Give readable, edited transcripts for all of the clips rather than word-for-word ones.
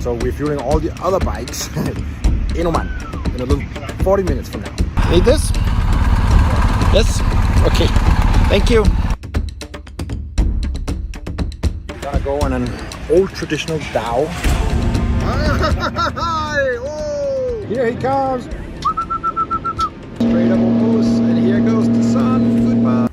So we're fueling all the other bikes in Oman in a little 40 minutes from now. Need this? Yes? Okay. Thank you. We're gonna go on an old traditional Dhow. Oh, here he comes. Strait of Oman, and here goes the sun. Goodbye.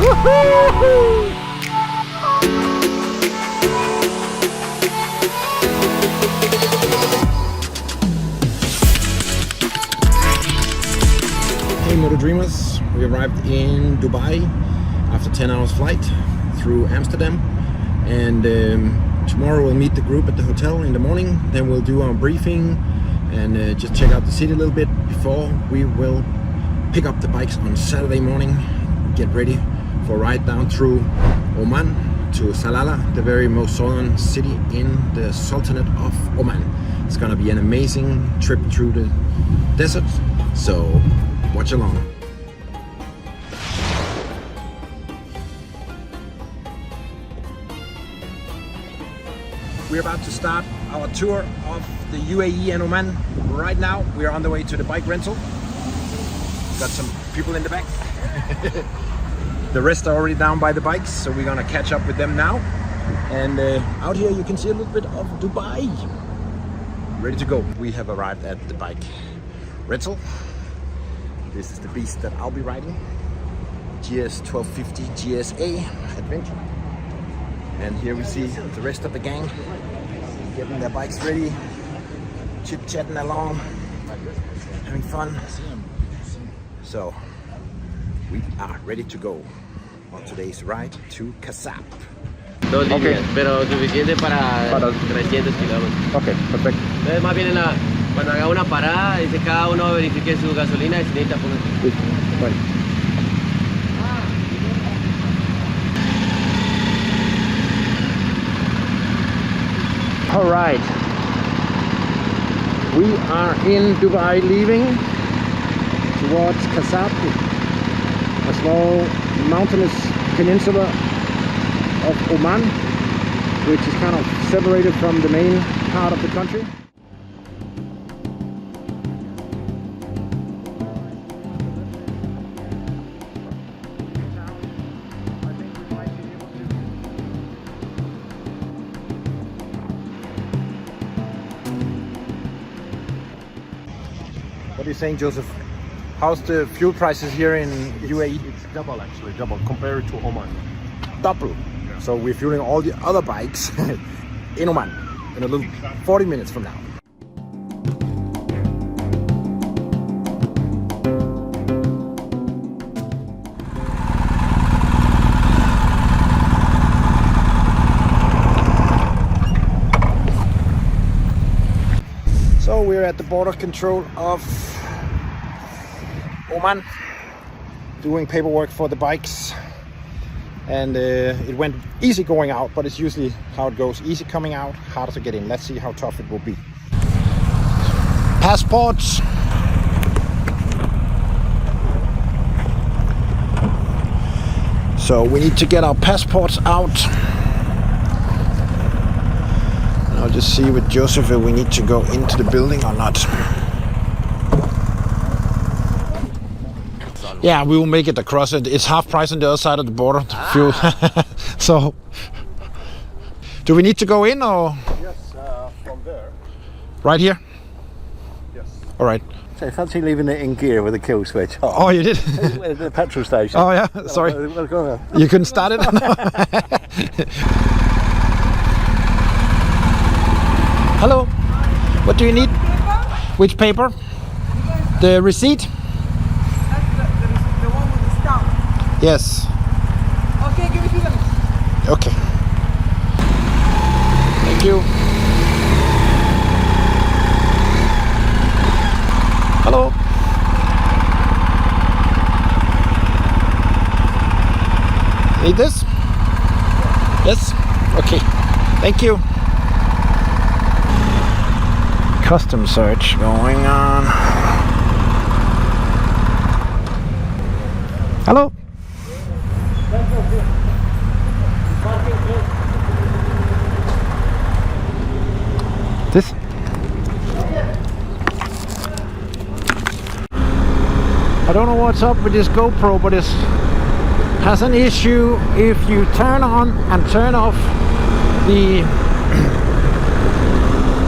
Woohoo! Hey MotoDreamers, we arrived in Dubai after 10 hours flight through Amsterdam, and tomorrow we'll meet the group at the hotel in the morning. Then we'll do our briefing and just check out the city a little bit before we will pick up the bikes on Saturday morning, get ready for a ride down through Oman to Salalah, the very most southern city in the Sultanate of Oman. It's gonna be an amazing trip through the desert, so watch along. We're about to start our tour of the UAE and Oman. Right now, we're on the way to the bike rental. Got some people in the back. The rest are already down by the bikes, so we're gonna catch up with them now. And out here you can see a little bit of Dubai. Ready to go. We have arrived at the bike rental. This is the beast that I'll be riding. GS 1250 GSA Adventure. And here we see the rest of the gang getting their bikes ready, chit-chatting along, having fun. So we are ready to go on today's ride to Khasab. Dos líneas, pero suficiente para 300 kilómetros. Ok, perfecto. Entonces más bien cuando haga una parada, dice cada uno verifique su gasolina y si necesita ponga. Bueno. All right. We are in Dubai, leaving towards Khasab, a small mountainous peninsula of Oman, which is kind of separated from the main part of the country. What are you saying, Joseph? How's the fuel prices here in UAE? It's double, actually, double compared to Oman. Double. Yeah. So we're fueling all the other bikes in Oman in a little 40 minutes from now. So we're at the border control of Oman, doing paperwork for the bikes, and it went easy going out, but it's usually how it goes. Easy coming out, harder to get in. Let's see how tough it will be. Passports. So we need to get our passports out. And I'll just see with Joseph if we need to go into the building or not. Yeah, we will make it across it. It's half price on the other side of the border. Fuel. So, do we need to go in or? Yes, from there. Right here? Yes. All right. So fancy leaving it in gear with a kill switch. Oh, you did? At the petrol station. Oh yeah, sorry. You couldn't start it? Hello. What do you need? Which paper? The receipt? Yes. Okay, give it to them. Okay. Thank you. Hello. Need this? Yes? Okay. Thank you. Custom search going on. Hello. I don't know what's up with this GoPro, but it has an issue if you turn on and turn off the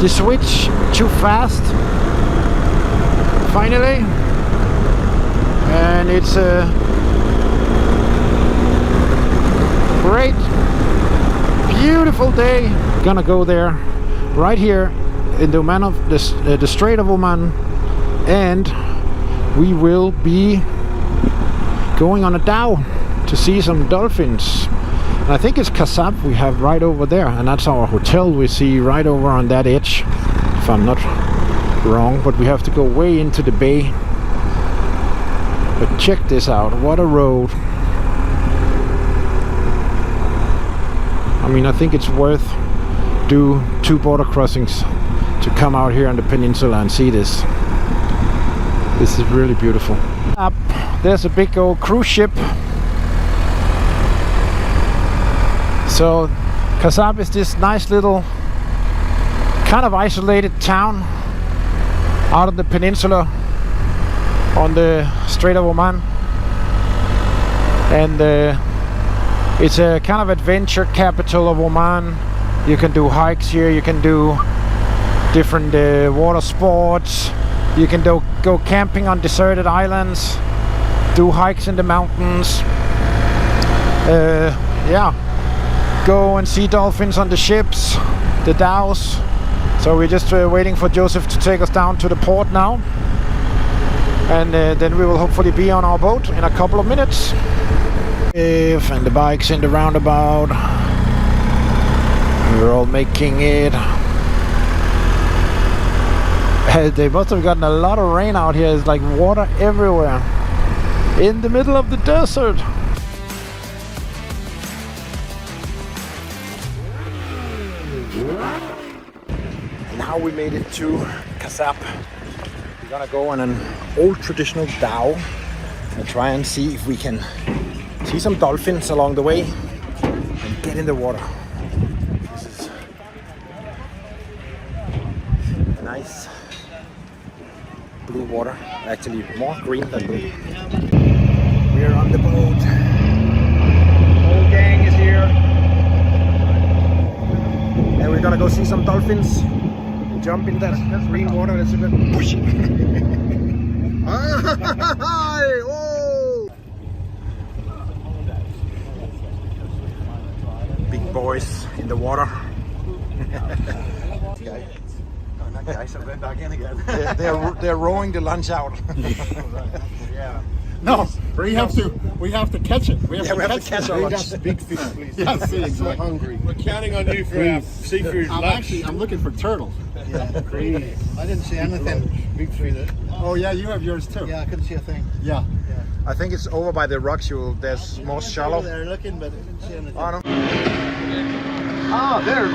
switch too fast. Finally, and it's a great, beautiful day. Gonna go there, right here in the Oman of the Strait of Oman, and we will be going on a Dhow to see some dolphins. And I think it's Khasab we have right over there, and that's our hotel we see right over on that edge, if I'm not wrong, but we have to go way into the bay. But check this out, what a road. I mean, I think it's worth do 2 border crossings to come out here on the peninsula and see this. This is really beautiful. Up there's a big old cruise ship. So Khasab is this nice little kind of isolated town out of the peninsula on the Strait of Oman, and it's a kind of adventure capital of Oman. You can do hikes here, you can do different water sports, you can go camping on deserted islands, do hikes in the mountains, yeah, go and see dolphins on the ships, the Dhows. So we're just waiting for Joseph to take us down to the port now, and then we will hopefully be on our boat in a couple of minutes. And the bike's in the roundabout. We're all making it. They must have gotten a lot of rain out here. It's like water everywhere in the middle of the desert. Now we made it to Khasab. We're gonna go on an old traditional Dhow and try and see if we can see some dolphins along the way and get in the water. This is a nice blue water, actually more green than blue. We're on the boat. Whole gang is here, and we're gonna go see some dolphins. Jump in that green water. That's a bit pushy. Oh! Big boys in the water. They're rowing the lunch out. Yeah. No, we have to catch it. We have to catch our lunch. That's big fish, please. Yes, I'm so hungry. We're counting on you for seafood lunch. I'm looking for turtles. Yeah, great. I didn't see anything big fish. Oh yeah, you have yours too. Yeah, I couldn't see a thing. Yeah. I think it's over by the rocks. There's more shallow. They're looking, but I didn't see anything. Oh, no. Ah, there.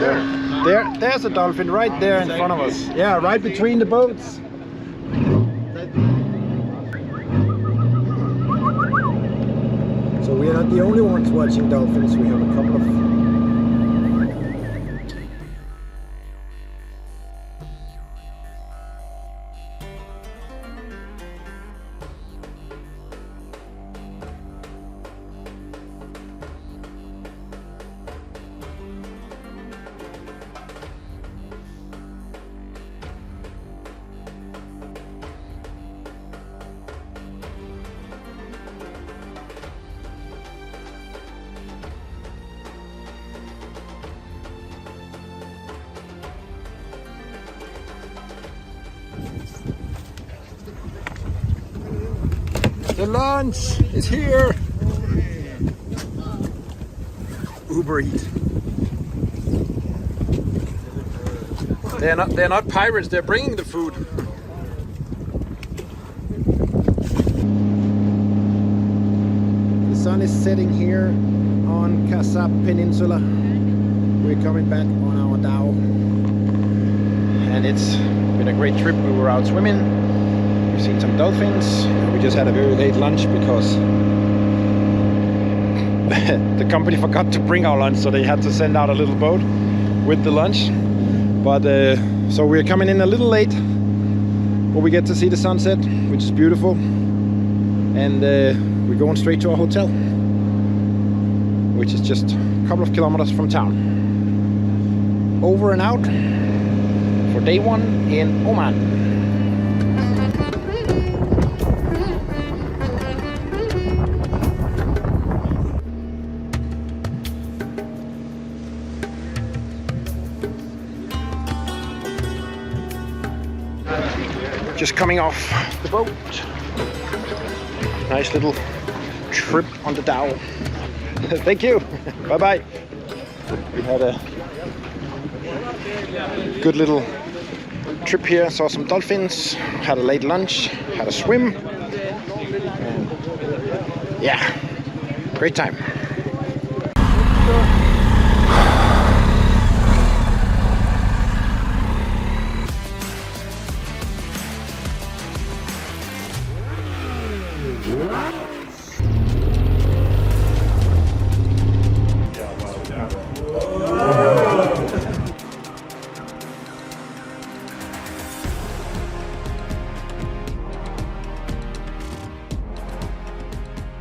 There's a dolphin right there in front of us. Yeah, right between the boats. So we are not the only ones watching dolphins. We have a couple of The lunch is here. Uber Eat. They're not pirates. They're bringing the food. The sun is setting here on Khasab Peninsula. We're coming back on our Dhow, and it's been a great trip. We were out swimming. We've seen some dolphins. We just had a very late lunch because the company forgot to bring our lunch, so they had to send out a little boat with the lunch. But so we're coming in a little late, but we get to see the sunset, which is beautiful. and we're going straight to our hotel, which is just a couple of kilometers from town. Over and out for day 1 in Oman. Just coming off the boat. Nice little trip on the Dhow. Thank you. Bye bye. We had a good little trip here. Saw some dolphins. Had a late lunch. Had a swim. And yeah, great time.